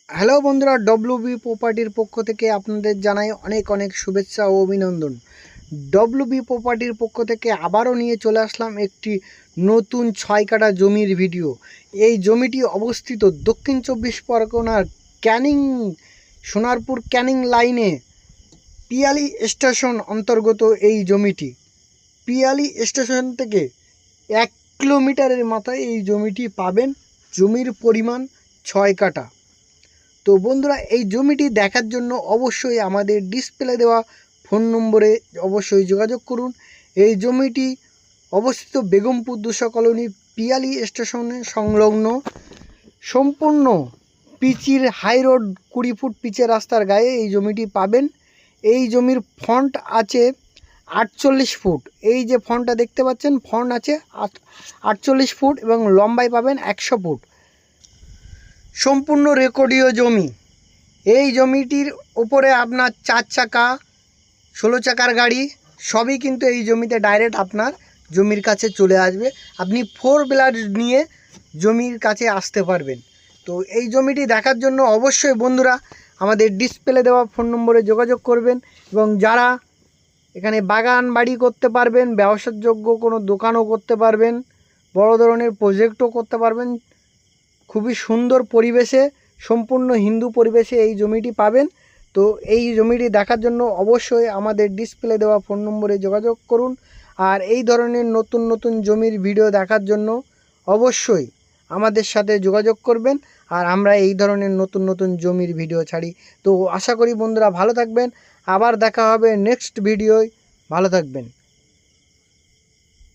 Hello বন্ধুরা, WB প্রপার্টির পক্ষ থেকে আপনাদের জানাই অনেক অনেক শুভেচ্ছা ও অভিনন্দন। ডব্লিউবি প্রপার্টির পক্ষ থেকে আবারও নিয়ে চলে আসলাম একটি নতুন 6 কাঠা জমির ভিডিও। এই জমিটি অবস্থিত দক্ষিণ 24 পরগনার ক্যানিং সোনারপুর ক্যানিং লাইনে পিয়ালি স্টেশন অন্তর্গত। এই জমিটি পিয়ালি স্টেশন থেকে 1 কিলোমিটারের মাথায় এই জমিটি পাবেন। জমির পরিমাণ 6 কাঠা। তো বন্ধুরা, এই জমিটি দেখার জন্য অবশ্যই আমাদের ডিসপ্লে দেওয়া ফোন নম্বরে অবশ্যই যোগাযোগ করুন। এই জমিটি অবস্থিত বেগমপুর 200 কলোনি পিয়ালি স্টেশনে সংলগ্ন। সম্পূর্ণ পিচের হাই রোড, 20 ফুট পিচের রাস্তার গায়ে এই জমিটি পাবেন। এই জমির ফ্রন্ট আছে 48 ফুট। এই যে ফ্রন্টটা দেখতে পাচ্ছেন, ফ্রন্ট আছে 48 ফুট এবং লম্বায় পাবেন 100 ফুট। সম্পূর্ণ রেকর্ডীয় জমি। এই জমিটির উপরে আপনার 4 চাকা 16 চাকার গাড়ি সবই কিন্তু এই জমিতে ডাইরেক্ট আপনার জমির কাছে চলে আসবে। আপনি 4 হুইলার নিয়ে জমির কাছে আসতে পারবেন। তো এই জমিটি দেখার জন্য অবশ্যই বন্ধুরা আমাদের ডিসপ্লে দেওয়া ফোন নম্বরে যোগাযোগ করবেন। এবং যারা এখানে বাগান বাড়ি করতে পারবেন, ব্যবসাযোগ্য কোনো দোকানও করতে পারবেন, বড় ধরনের প্রজেক্টও করতে পারবেন, খুবই সুন্দর পরিবেশে, সম্পূর্ণ হিন্দু পরিবেশে এই জমিটি পাবেন। তো এই জমিটি দেখার জন্য অবশ্যই আমাদের ডিসপ্লে দেওয়া ফোন নম্বরে যোগাযোগ করুন। আর এই ধরনের নতুন নতুন জমির ভিডিও দেখার জন্য অবশ্যই আমাদের সাথে যোগাযোগ করবেন। আর আমরা এই ধরনের নতুন নতুন জমির ভিডিও ছাড়ি। তো আশা করি বন্ধুরা ভালো থাকবেন। আবার দেখা হবে নেক্সট ভিডিওয়। ভালো থাকবেন।